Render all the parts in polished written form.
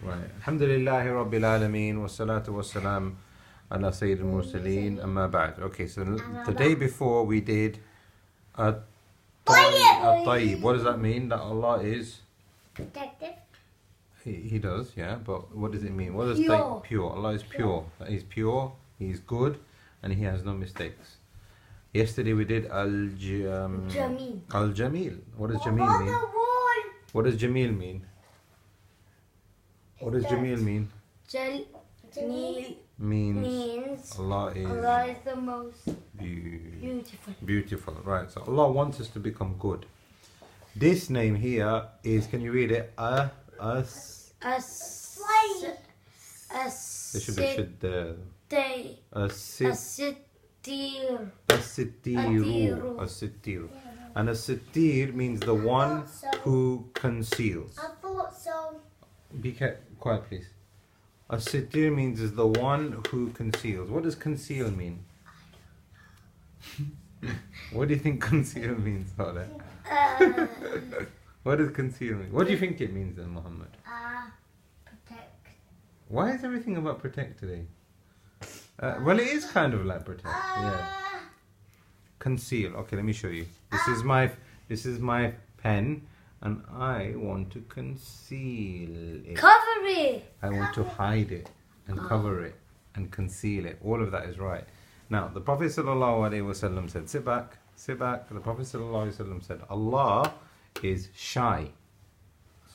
Right. Alhamdulillahi Rabbil Alameen wa salatu wa salam ala Sayyid al-Mursaleen amma ba'd. Okay, so the day before we did At-Tayyib. What does that mean? That Allah is Protective. He does, yeah, but what does it mean? What does Pure. Pure? Allah is pure. He's pure, He's good, and He has no mistakes. Yesterday we did Jameel. Al-Jameel. What does Jameel mean? What does Jameel mean? What does Jameel mean? Jameel Means Allah Allah is the most beautiful. beautiful. Right, so Allah wants us to become good. This name here is, can you read it? There should be shid there. As-Sitteer. As-Sitteer. And As-Sitteer means the one who conceals. I thought so. Be quiet, please. As-Sitteer means is the one who conceals. What does conceal mean? What do you think conceal means, Saleh? What does conceal mean? What do you think it means then, Muhammad? Protect. Why is everything about protect today? Well, it is kind of like protect. Yeah. Conceal. Okay, let me show you. This is my pen, and I want to conceal it. Cover it. I want to hide it and cover it and conceal it. All of that is right. Now, the Prophet ﷺ said, sit back. The Prophet ﷺ said, Allah is shy.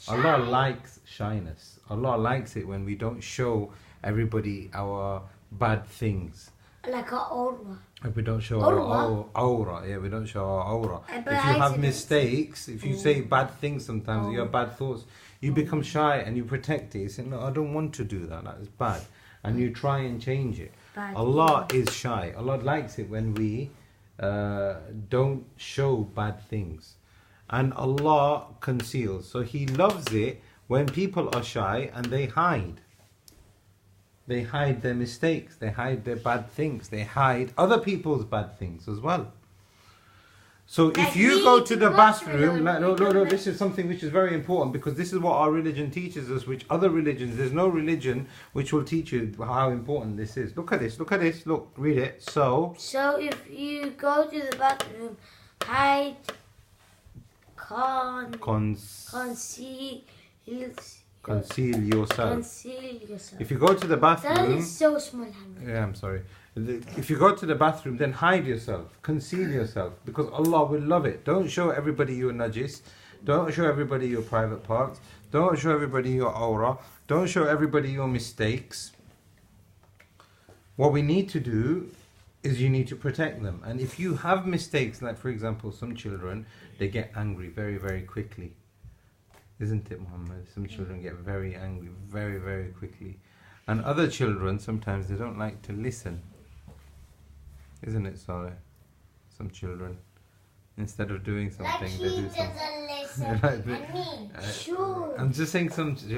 Allah likes shyness. Allah likes it when we don't show everybody our bad things. Like an aura. If we don't show our aura, yeah, we don't show our aura. If you have mistakes, if you say bad things sometimes, you have bad thoughts, you become shy and you protect it. You say, no, I don't want to do that, that is bad. And you try and change it. Allah is shy. Allah likes it when we don't show bad things. And Allah conceals. So He loves it when people are shy and they hide. They hide their mistakes. They hide their bad things. They hide other people's bad things as well. So if you go to the bathroom, no, this is something which is very important, because this is what our religion teaches us, which other religions, there's no religion which will teach you how important this is. Look at this, look, read it. So if you go to the bathroom, hide, conceal yourself. If you go to the That bathroom, is so small. yeah, I'm sorry. If you go to the bathroom, then hide yourself, conceal yourself, because Allah will love it. Don't show everybody your najis. Don't show everybody your private parts. Don't show everybody your aura. Don't show everybody your mistakes. What we need to do is you need to protect them. And if you have mistakes, like for example, some children, they get angry very, very quickly. Isn't it, Muhammad? Some children get very angry very, very quickly. And other children, sometimes they don't like to listen. Isn't it, Saleh? Some children, instead of doing something, they do something. Sure. I'm just saying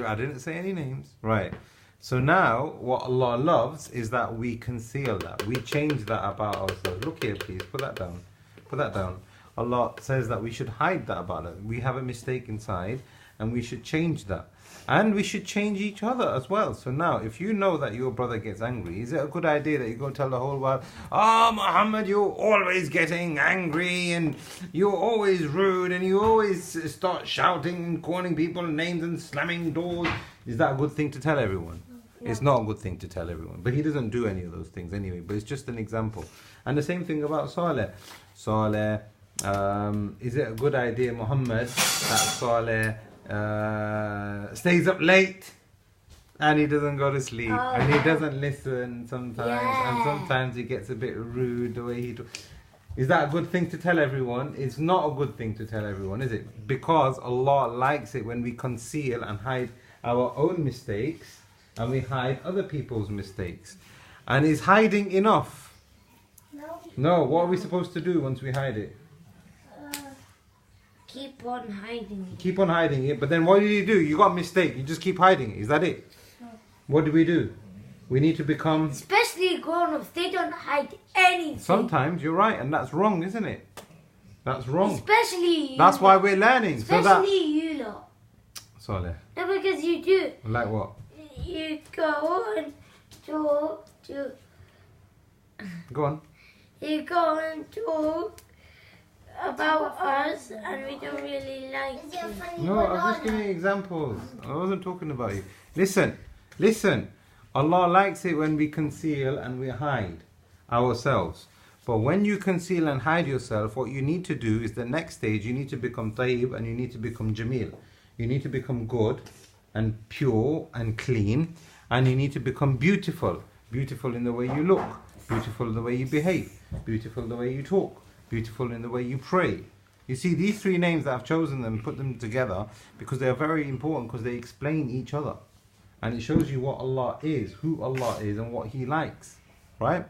I didn't say any names. Right. So now, what Allah loves is that we conceal that. We change that about ourselves. Look here, please. Put that down. Put that down. Allah says that we should hide that about us. We have a mistake inside, and we should change that. And we should change each other as well. So now, if you know that your brother gets angry, is it a good idea that you go tell the whole world, oh, Muhammad, you're always getting angry, and you're always rude, and you always start shouting and calling people names and slamming doors? Is that a good thing to tell everyone? No. It's not a good thing to tell everyone. But he doesn't do any of those things anyway. But it's just an example. And the same thing about Saleh. Saleh, is it a good idea, Muhammad, that Saleh stays up late and he doesn't go to sleep and he doesn't listen sometimes, and sometimes he gets a bit rude the way he talks? Is that a good thing to tell everyone? It's not a good thing to tell everyone, is it? Because Allah likes it when we conceal and hide our own mistakes and we hide other people's mistakes. And is hiding enough? No. What are we supposed to do once we hide it? Keep on hiding it. Keep on hiding it, but then what do? You got a mistake, you just keep hiding it. Is that it? No. What do? We need to become... Especially grown-ups, they don't hide anything. Sometimes, you're right, and that's wrong, isn't it? That's wrong. Especially you. That's why we're learning. Especially you lot. Saleh? No, because you do. Like what? You go and talk to. Go on. You go and talk about us, and we don't really like it. No, I was just giving you examples. I wasn't talking about you. Listen. Allah likes it when we conceal and we hide ourselves. But when you conceal and hide yourself, what you need to do is the next stage, you need to become tayyib and you need to become jameel. You need to become good and pure and clean, and you need to become beautiful. Beautiful in the way you look, beautiful in the way you behave, beautiful in the way you talk, beautiful in the way you pray. You see, these three names that I've chosen them, put them together because they are very important, because they explain each other. And it shows you what Allah is, who Allah is, and what He likes. Right?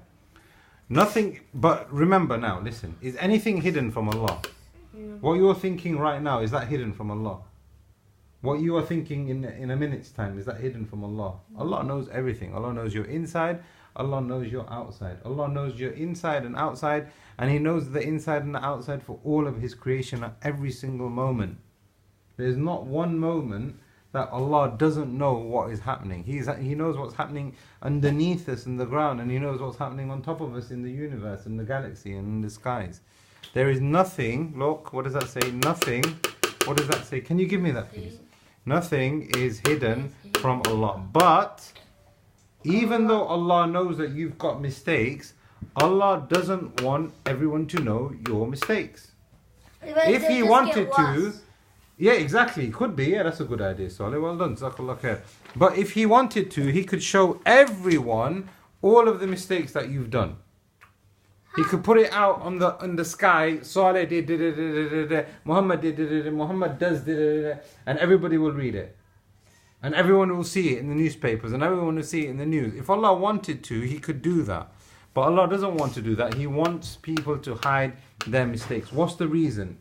Nothing, but remember now, listen, is anything hidden from Allah? What you're thinking right now, is that hidden from Allah? What you are thinking in a minute's time, is that hidden from Allah? Allah knows everything. Allah knows your inside, Allah knows your outside. Allah knows your inside and outside, and He knows the inside and the outside for all of His creation at every single moment. There's not one moment that Allah doesn't know what is happening. He knows what's happening underneath us in the ground, and He knows what's happening on top of us in the universe, in the galaxy, and in the skies. There is nothing, look, what does that say? Nothing, what does that say? Can you give me that, please? Nothing is hidden from Allah. But even though Allah knows that you've got mistakes, Allah doesn't want everyone to know your mistakes. If He wanted to, yeah, exactly, could be, yeah, that's a good idea, Saleh, well done, Jazakallah khair. But if He wanted to, He could show everyone all of the mistakes that you've done. He could put it out on the sky. Saleh did, Muhammad did, Muhammad does, and everybody will read it. And everyone will see it in the newspapers, and everyone will see it in the news. If Allah wanted to, He could do that. But Allah doesn't want to do that. He wants people to hide their mistakes. What's the reason?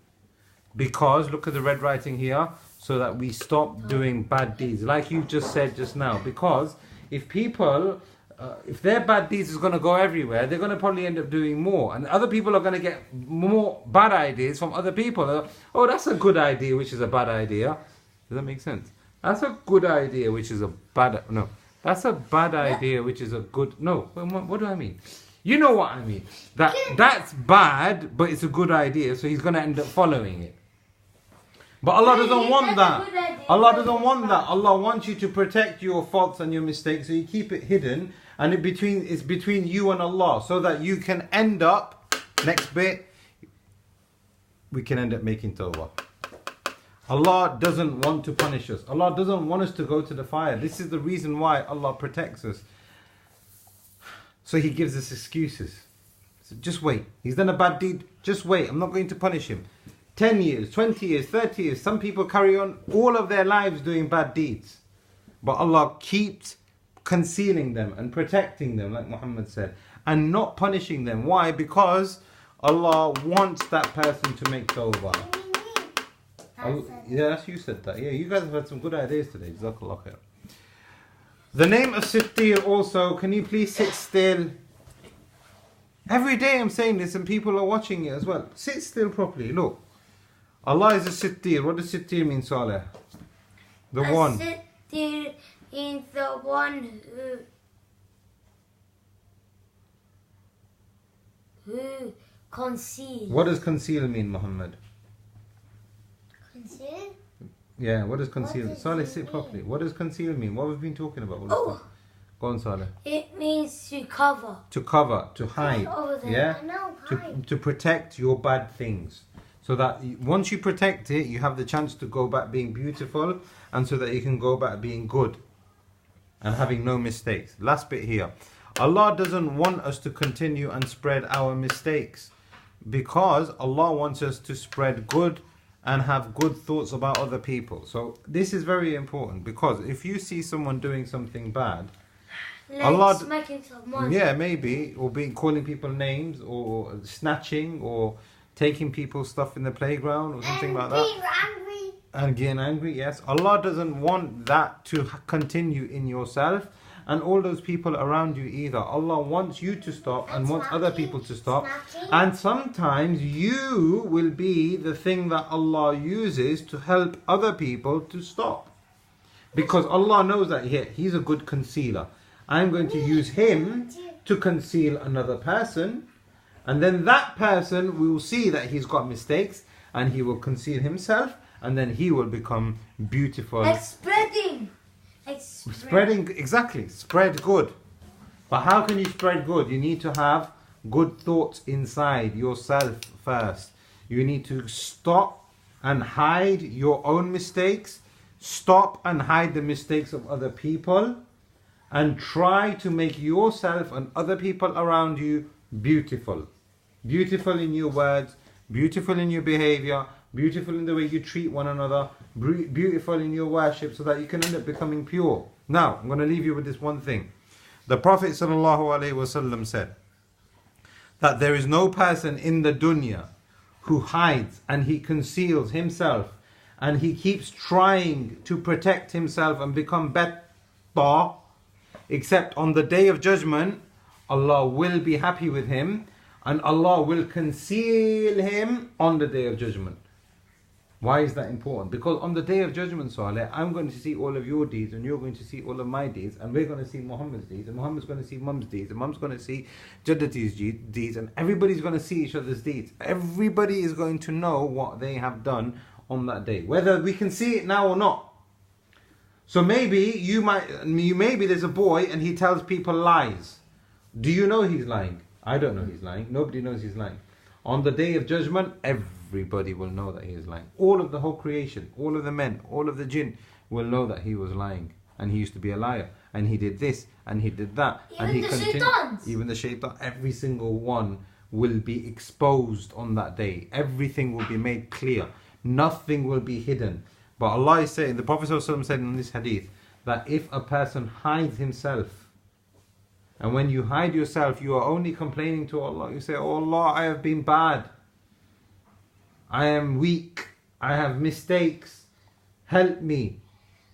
Because, look at the red writing here, so that we stop doing bad deeds. Like you just said just now. Because if people, if their bad deeds is going to go everywhere, they're going to probably end up doing more. And other people are going to get more bad ideas from other people. Oh, that's a good idea, which is a bad idea. Does that make sense? That's a good idea, which is a bad... No. That's a bad idea, which is a good... No. What do I mean? You know what I mean. That's bad, but it's a good idea, so He's going to end up following it. But Allah doesn't want that. Allah doesn't want that. Allah wants you to protect your faults and your mistakes, so you keep it hidden, and it's between you and Allah, so that you can end up, next bit, we can end up making tawbah. Allah doesn't want to punish us. Allah doesn't want us to go to the fire. This is the reason why Allah protects us. So He gives us excuses. So just wait. He's done a bad deed. Just wait. I'm not going to punish him. 10 years, 20 years, 30 years. Some people carry on all of their lives doing bad deeds. But Allah keeps concealing them and protecting them, like Muhammad said, and not punishing them. Why? Because Allah wants that person to make tawbah. Yeah, that's you said that. Yeah, you guys have had some good ideas today. Jazakallah khair. The name of Sitteer also, can you please sit still? Every day I'm saying this and people are watching it as well. Sit still properly, look. Allah is a Sitteer. What does Sitteer mean, Saleh? The one. Sitteer means the one who conceals. What does conceal mean, Muhammad? Conceal? Yeah, what does conceal mean? Saleh, sit properly. What does conceal mean? What have we been talking about all this time? Go on, Saleh. It means to cover. To cover, to hide. Yeah? No, To protect your bad things. So that once you protect it, you have the chance to go back being beautiful, and so that you can go back being good and having no mistakes. Last bit here. Allah doesn't want us to continue and spread our mistakes, because Allah wants us to spread good and have good thoughts about other people. So this is very important, because if you see someone doing something bad, Allah smacking someone. Yeah, maybe, or calling people names, or snatching, or taking people's stuff in the playground, or something like that. Being angry. And getting angry, yes. Allah doesn't want that to continue in yourself and all those people around you either. Allah wants you to stop and wants other people to stop. And sometimes you will be the thing that Allah uses to help other people to stop. Because Allah knows that he's a good concealer. I'm going to use him to conceal another person. And then that person will see that he's got mistakes and he will conceal himself. And then he will become beautiful. Like spreading. Spreading, exactly. Spread good. But how can you spread good? You need to have good thoughts inside yourself first. You need to stop and hide your own mistakes. Stop and hide the mistakes of other people. And try to make yourself and other people around you beautiful. Beautiful in your words, beautiful in your behavior, beautiful in the way you treat one another, beautiful in your worship, so that you can end up becoming pure. Now, I'm going to leave you with this one thing. The Prophet ﷺ said that there is no person in the dunya who hides and he conceals himself and he keeps trying to protect himself and become better, except on the day of judgment, Allah will be happy with him and Allah will conceal him on the day of judgment. Why is that important? Because on the day of judgment, Saleh, I'm going to see all of your deeds and you're going to see all of my deeds, and we're going to see Muhammad's deeds, and Muhammad's going to see Mum's deeds, and Mum's going to see Jaddati's deeds, and everybody's going to see each other's deeds. Everybody is going to know what they have done on that day, whether we can see it now or not. So maybe maybe there's a boy and he tells people lies. Do you know he's lying? I don't know he's lying. Nobody knows he's lying. On the day of judgment, everybody will know that he is lying. All of the whole creation, all of the men, all of the jinn will know that he was lying. And he used to be a liar. And he did this and he did that. Even and he the continued. shaitans. Even the shaitan. Every single one will be exposed on that day. Everything will be made clear. Nothing will be hidden. But Allah is saying, the Prophet ﷺ said in this hadith, that if a person hides himself, and when you hide yourself, you are only complaining to Allah. You say, oh Allah, I have been bad. I am weak. I have mistakes. Help me.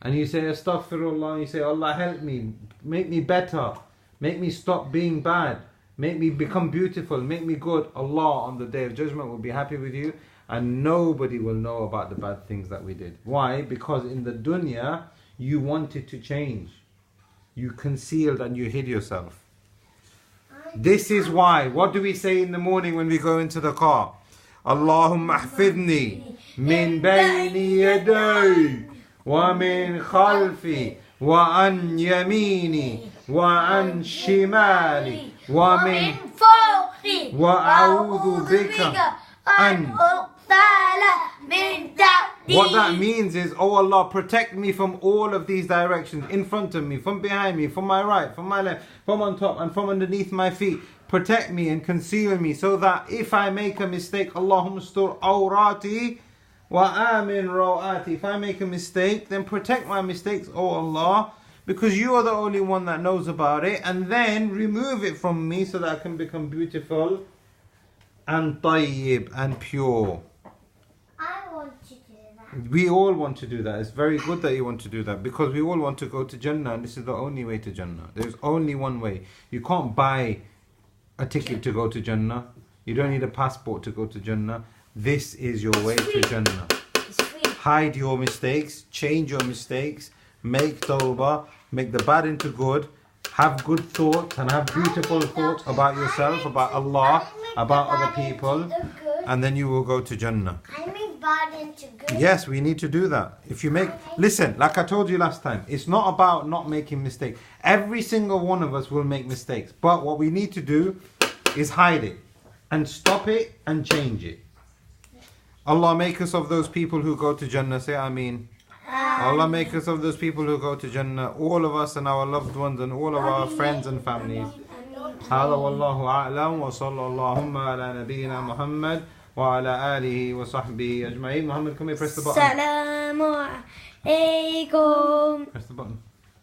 And you say, astaghfirullah. You say, Allah, help me. Make me better. Make me stop being bad. Make me become beautiful. Make me good. Allah on the day of judgment will be happy with you. And nobody will know about the bad things that we did. Why? Because in the dunya, you wanted to change. You concealed and you hid yourself. This is why. What do we say in the morning when we go into the car? Allahumma ahfidni min bayni yaday wa min khalfi wa an yamini wa an shimali wa min fawqi wa a'udhu bika an. What that means is, oh Allah, protect me from all of these directions, in front of me, from behind me, from my right, from my left, from on top and from underneath my feet. Protect me and conceal me, so that if I make a mistake, Allahumma stur awrati wa amin rawati. If I make a mistake, then protect my mistakes, oh Allah, because you are the only one that knows about it, and then remove it from me so that I can become beautiful and tayyib and pure. I want to do that. We all want to do that. It's very good that you want to do that, because we all want to go to Jannah, and this is the only way to Jannah. There's only one way. You can't buy a ticket to go to Jannah. You don't need a passport to go to Jannah. This is your way to Jannah. It's free. Hide your mistakes, change your mistakes, make tawbah, make the bad into good, have good thoughts and have beautiful thoughts about yourself, about Allah, about other people, and then you will go to Jannah. I make bad into good. Yes, we need to do that. If you make, listen, like I told you last time, it's not about not making mistakes. Every single one of us will make mistakes, but what we need to do is hide it and stop it and change it. Allah make us of those people who go to Jannah. Say Ameen. Allah make us of those people who go to Jannah, all of us and our loved ones and all of our friends and families. هذا والله أعلم وصلى اللهم على نبينا محمد وعلى آله وصحبه أجمعين. Muhammad, come here, press the button. Assalamu alaikum. Press the button.